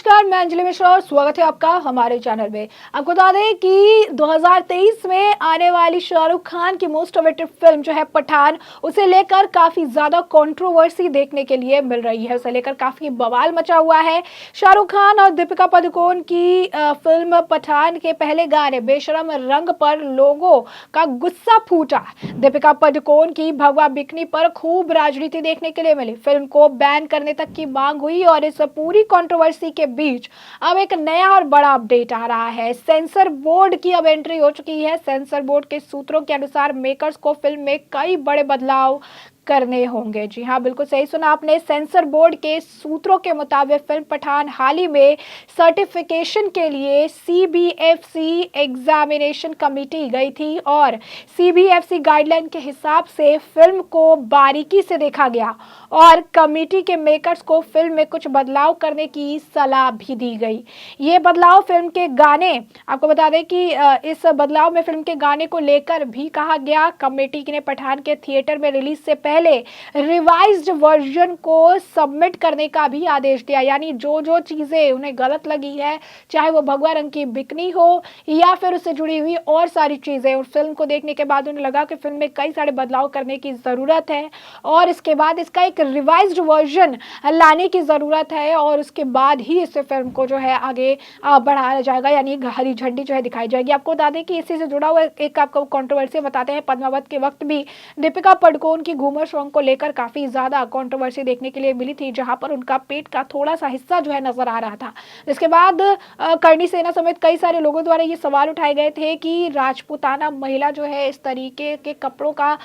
नमस्कार, मैं अंजलि मिश्रा और स्वागत है आपका हमारे चैनल में। आपको बता दें कि 2023 में आने वाली शाहरुख खान की मोस्ट अवेटेड फिल्म जो है पठान, उसे लेकर काफी ज्यादा कंट्रोवर्सी देखने के लिए मिल रही है। उसे लेकर काफी बवाल मचा हुआ है। शाहरुख खान और दीपिका पादुकोण की फिल्म पठान के पहले गाने बेशरम रंग पर लोगों का गुस्सा फूटा। दीपिका पादुकोण की भगवा बिकनी पर खूब राजनीति देखने के लिए मिली। फिल्म को बैन करने तक की मांग हुई और इस पूरी कंट्रोवर्सी के बीच अब एक नया और बड़ा अपडेट आ रहा है। सेंसर बोर्ड की अब एंट्री हो चुकी है। सेंसर बोर्ड के सूत्रों के अनुसार मेकर्स को फिल्म में कई बड़े बदलाव करने होंगे। जी हाँ, बिल्कुल सही सुना आपने। सेंसर बोर्ड के सूत्रों के मुताबिक फिल्म पठान हाल ही में सर्टिफिकेशन के लिए सीबीएफसी एग्जामिनेशन कमेटी गई थी और सीबीएफसी गाइडलाइन के हिसाब से फिल्म को बारीकी से देखा गया और कमेटी के मेकर्स को फिल्म में कुछ बदलाव करने की सलाह भी दी गई। ये बदलाव फिल्म के गाने, आपको बता दें कि इस बदलाव में फिल्म के गाने को लेकर भी कहा गया। कमेटी ने पठान के थिएटर में रिलीज से पहले रिवाइज्ड वर्जन को सबमिट करने का भी आदेश दिया। यानी जो चीजें उन्हें गलत लगी है, चाहे वो भगवा रंग की बिकनी हो या फिर उससे जुड़ी हुई और सारी चीजें, उस फिल्म को देखने के बाद उन्हें लगा कि फिल्म में कई सारे बदलाव करने की जरूरत है और इसके बाद इसका एक रिवाइज्ड वर्जन लाने की जरूरत है और उसके बाद ही इस फिल्म को जो है आगे बढ़ाया जाएगा, यानी हरी झंडी जो है दिखाई जाएगी। आपको बता दें कि इसी से जुड़ा हुआ एक आपको कंट्रोवर्सी बताते हैं। पद्मावत के वक्त भी दीपिका पादुकोण की घूमर सॉन्ग को लेकर काफी ज्यादा कंट्रोवर्सी देखने के लिए मिली थी, जहां पर उनका पेट का थोड़ा सा हिस्सा जो है नजर आ रहा था। इसके बाद करणी सेना समेत कई सारे लोगों द्वारा ये सवाल उठाए गए थे कि राजपूताना महिला जो है इस तरीके के कपड़ों का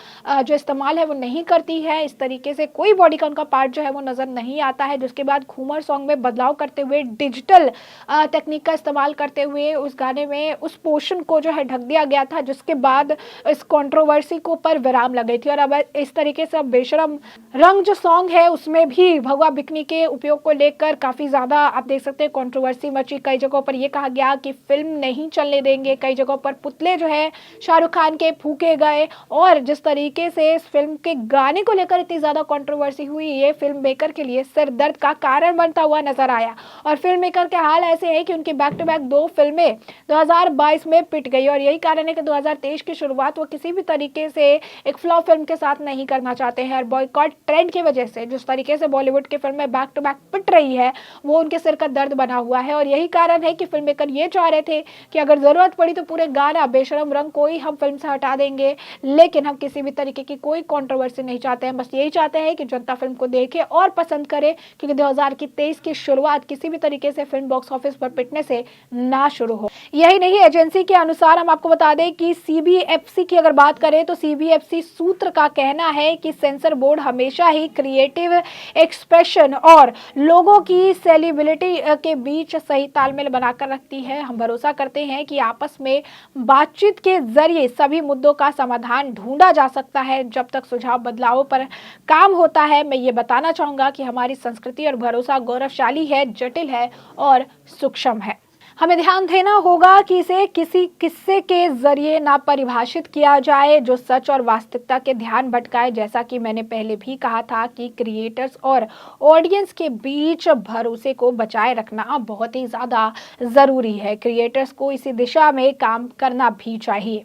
जो इस्तेमाल है वो नहीं करती है, इस तरीके से कोई बॉडी का उनका पार्ट जो है वो नजर नहीं आता है। जिसके बाद घूमर सॉन्ग में बदलाव करते हुए डिजिटल टेक्निक का इस्तेमाल करते हुए उस गाने में उस पोर्शन को जो है ढक दिया गया था, जिसके बाद इस कंट्रोवर्सी को पर विराम लग गई थी। और अब इस तरीके से अब बेशरम रंग जो सॉन्ग है उसमें भी भगवा बिकनी के उपयोग को लेकर काफी ज्यादा आप देख सकते हैं कंट्रोवर्सी मची। कई जगहों पर यह कहा गया कि फिल्म नहीं चलने देंगे, कई जगहों पर पुतले जो है शाहरुख खान के फूके गए और जिस तरीके से इस फिल्म के गाने को लेकर इतनी ज्यादा कंट्रोवर्सी हुई, ये फिल्म मेकर के लिए सिर दर्द का कारण बनता हुआ नजर आया। और फिल्म मेकर के हाल ऐसे है कि उनकी बैक टू बैक 2 फिल्में 2022 में पिट गई और यही कारण है कि 2023 की शुरुआत वो किसी भी तरीके से एक फ्लॉप फिल्म के साथ नहीं करना चाहते हैं। और बॉयकॉट ट्रेंड की वजह से जिस तरीके से बॉलीवुड की फिल्में बैक टू बैक पिट रही है वो उनके सिर का दर्द बना हुआ है। और यही कारण है कि फिल्म मेकर ये चाह रहे थे कि अगर जरूरत पड़ी तो पूरे गाना बेशरम रंग को ही हम फिल्म से हटा देंगे, लेकिन हम किसी भी तरीके की कोई कंट्रोवर्सी नहीं चाहते हैं। बस यही चाहते हैं कि जनता फिल्म को देखे और पसंद करे, क्योंकि 2023 की शुरुआत किसी भी तरीके से फिल्म बॉक्स ऑफिस पर पिटने से ना शुरू हो। यही नहीं, एजेंसी के अनुसार हम आपको बता दें कि सीबीएफसी की अगर बात करें तो सीबीएफसी सूत्र का कहना है कि सेंसर बोर्ड हमेशा ही क्रिएटिव एक्सप्रेशन और लोगों की सेलिब्रिटी के बीच सही तालमेल बनाकर रखती है। हम भरोसा करते हैं कि आपस में बातचीत के जरिए सभी मुद्दों का समाधान ढूंढा जा सकता है। जब तक सुझाव बदलावों पर काम होता है, मैं ये बताना चाहूंगा कि हमारी संस्कृति और भरोसा गौरवशाली है, जटिल है और सूक्ष्म है। हमें ध्यान देना होगा कि इसे किसी किस्से के जरिए ना परिभाषित किया जाए जो सच और वास्तविकता के ध्यान भटकाए। जैसा कि मैंने पहले भी कहा था कि क्रिएटर्स और ऑडियंस के बीच भरोसे को बचाए रखना बहुत ही ज्यादा जरूरी है। क्रिएटर्स को इसी दिशा में काम करना भी चाहिए।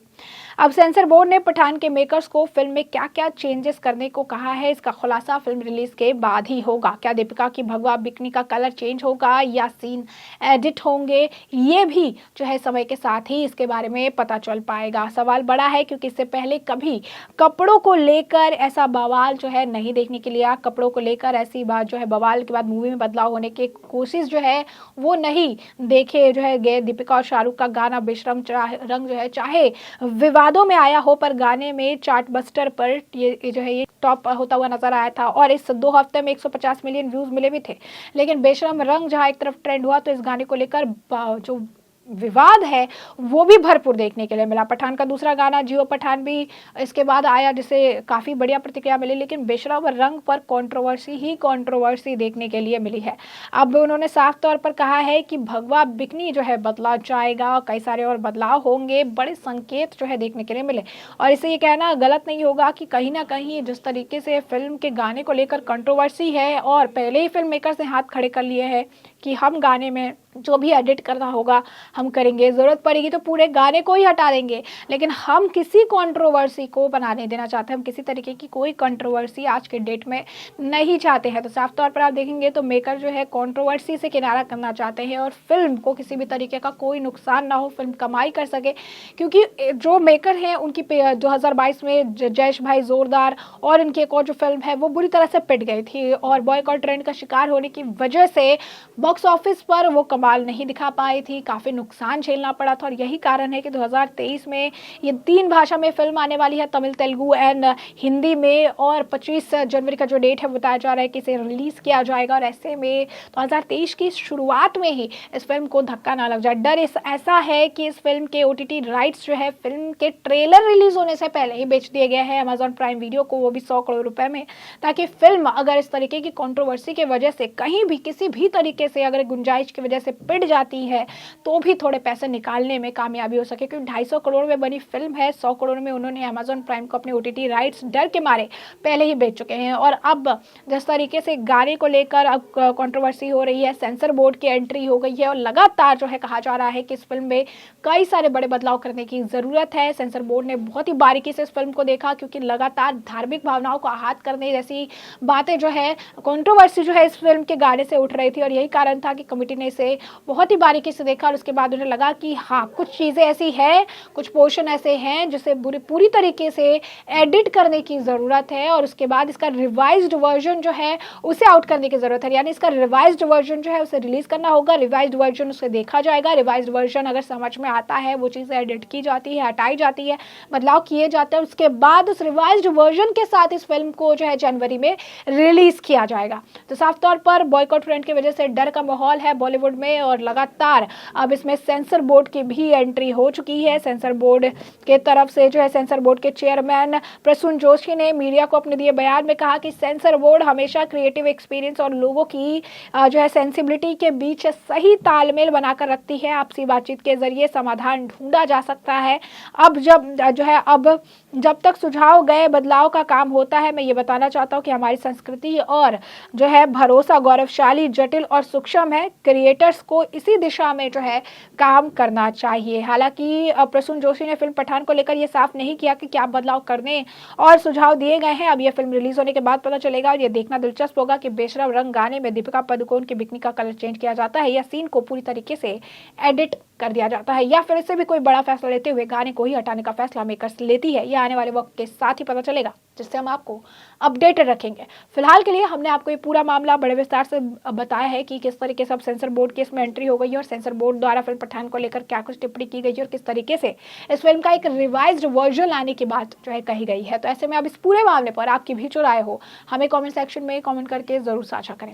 अब सेंसर बोर्ड ने पठान के मेकर्स को फिल्म में क्या क्या चेंजेस करने को कहा है, इसका खुलासा फिल्म रिलीज के बाद ही होगा। क्या दीपिका की भगवा बिकनी का कलर चेंज होगा या सीन एडिट होंगे, ये भी जो है समय के साथ ही इसके बारे में पता चल पाएगा। सवाल बड़ा है क्योंकि इससे पहले कभी कपड़ों को लेकर ऐसा बवाल जो है नहीं देखने के लिए, कपड़ों को लेकर ऐसी बात जो है बवाल के बाद मूवी में बदलाव होने की कोशिश जो है वो नहीं देखे जो है गए। दीपिका और शाहरुख का गाना बेशरम रंग जो है चाहे विवादों में आया हो, पर गाने में चार्ट बस्टर पर ये जो है ये टॉप होता हुआ नजर आया था और इस 2 हफ्ते में 150 मिलियन व्यूज मिले भी थे। लेकिन बेशरम रंग जहां एक तरफ ट्रेंड हुआ तो इस गाने को लेकर जो विवाद है वो भी भरपूर देखने के लिए मिला। पठान का दूसरा गाना जियो पठान भी इसके बाद आया, जिसे काफी बढ़िया प्रतिक्रिया मिली, लेकिन बेशरम रंग पर कंट्रोवर्सी देखने के लिए मिली है। अब उन्होंने साफ तौर पर कहा है कि भगवा बिकनी जो है बदला जाएगा, कई सारे और बदलाव होंगे, बड़े संकेत जो है देखने के लिए मिले। और इसे ये कहना गलत नहीं होगा कि कहीं ना कहीं जिस तरीके से फिल्म के गाने को लेकर कंट्रोवर्सी है और पहले ही फिल्म मेकर से हाथ खड़े कर लिए हैं कि हम गाने में जो भी एडिट करना होगा हम करेंगे, ज़रूरत पड़ेगी तो पूरे गाने को ही हटा देंगे, लेकिन हम किसी कंट्रोवर्सी को बना नहीं देना चाहते। हम किसी तरीके की कोई कंट्रोवर्सी आज के डेट में नहीं चाहते हैं। तो साफ तौर पर आप देखेंगे तो मेकर जो है कंट्रोवर्सी से किनारा करना चाहते हैं और फिल्म को किसी भी तरीके का कोई नुकसान ना हो, फिल्म कमाई कर सके, क्योंकि जो मेकर हैं उनकी 2022 में जयेश भाई जोरदार और इनकी एक और जो फिल्म है वो बुरी तरह से पिट गई थी और बॉयकॉट ट्रेंड का शिकार होने की वजह से बॉक्स ऑफिस पर वो कमाल नहीं दिखा पाई थी, काफ़ी नुकसान झेलना पड़ा था। और यही कारण है कि 2023 में ये 3 भाषा में फिल्म आने वाली है, तमिल, तेलुगु एंड हिंदी में, और 25 जनवरी का जो डेट है बताया जा रहा है कि इसे रिलीज किया जाएगा। और ऐसे में 2023 की शुरुआत में ही इस फिल्म को धक्का ना लग जाए। डर ऐसा है कि इस फिल्म के OTT राइट्स जो है फिल्म के ट्रेलर रिलीज होने से पहले ही बेच दिए गए हैं अमेजॉन प्राइम वीडियो को, वो भी 100 करोड़ रुपए में, ताकि फिल्म अगर इस तरीके की कंट्रोवर्सी की वजह से कहीं भी किसी भी तरीके से अगर गुंजाइश की वजह से पिट जाती है तो भी थोड़े पैसे निकालने में कामयाबी हो सके, क्योंकि 250 करोड़ में बनी फिल्म है, 100 करोड़ में उन्होंने अमेजॉन प्राइम को अपने OTT राइट्स डर के मारे पहले ही बेच चुके हैं। और अब जिस तरीके से गाने को लेकर अब कंट्रोवर्सी हो रही है, सेंसर बोर्ड की एंट्री हो गई है और लगातार जो है कहा जा रहा है कि इस फिल्म में कई सारे बड़े बदलाव करने की जरूरत है। सेंसर बोर्ड ने बहुत ही बारीकी से इस फिल्म को देखा, क्योंकि लगातार धार्मिक भावनाओं को आहत करने जैसी बातें जो है, कंट्रोवर्सी जो है इस फिल्म के गाने से उठ रही थी। और यही कारण था कि कमेटी ने इसे बहुत ही बारीकी से देखा और उसके बाद उन्हें लगा कि हाँ, कुछ चीज़ें ऐसी हैं, कुछ पोर्शन ऐसे हैं जिसे पूरी तरीके से एडिट करने की ज़रूरत है और उसके बाद इसका रिवाइज्ड वर्जन जो है उसे आउट करने की ज़रूरत है। यानी इसका रिवाइज्ड वर्जन जो है उसे रिलीज़ करना होगा, रिवाइज्ड वर्जन उसे देखा जाएगा, रिवाइज्ड वर्जन अगर समझ में आता है, वो चीज़ें एडिट की जाती है, हटाई जाती है, बदलाव किए जाते हैं, उसके बाद उस रिवाइज्ड वर्जन के साथ इस फिल्म को जो है जनवरी में रिलीज़ किया जाएगा। तो साफ तौर पर बॉयकॉट ट्रेंड की वजह से डर का माहौल है बॉलीवुड में और लगातार अब इसमें सेंसर बोर्ड की भी एंट्री हो चुकी है। सेंसर बोर्ड के तरफ से जो है सेंसर बोर्ड के चेयरमैन प्रसून जोशी ने मीडिया को अपने दिए बयान में कहा कि सेंसर बोर्ड हमेशा क्रिएटिव एक्सपीरियंस और लोगों की जो है सेंसिबिलिटी के बीच सही तालमेल बनाकर रखती है। आपसी बातचीत के जरिए समाधान ढूंढा जा सकता है। अब जब तक सुझाव गए बदलाव का काम होता है। मैं ये बताना चाहता हूँ कि हमारी संस्कृति और जो है भरोसा गौरवशाली, जटिल और सूक्ष्म है। क्रिएटर्स को इसी दिशा में जो है काम करना चाहिए। हालांकि प्रसून जोशी ने फिल्म पठान को लेकर ये साफ नहीं किया कि क्या बदलाव करने और सुझाव दिए गए हैं। अब यह फिल्म रिलीज होने के बाद पता चलेगा और ये देखना दिलचस्प होगा कि बेशरम रंग गाने में दीपिका पादुकोण की बिकनी का कलर चेंज किया जाता है या सीन को पूरी तरीके से एडिट कर दिया जाता है, या फिर इससे भी कोई बड़ा फैसला लेते हुए गाने को ही हटाने का फैसला मेकर्स लेती है। यह आने वाले वक्त के साथ ही पता चलेगा, जिससे हम आपको अपडेटेड रखेंगे। फिलहाल के लिए हमने आपको ये पूरा मामला बड़े विस्तार से बताया है कि किस तरीके से अब सेंसर बोर्ड की इसमें एंट्री हो गई है और सेंसर बोर्ड द्वारा फिल्म पठान को लेकर क्या कुछ टिप्पणी की गई है और किस तरीके से इस फिल्म का एक रिवाइज्ड वर्जन लाने की बात जो है कही गई है। तो ऐसे में अब इस पूरे मामले पर आपकी भी जो राय हो हमें कॉमेंट सेक्शन में कॉमेंट करके जरूर साझा करें।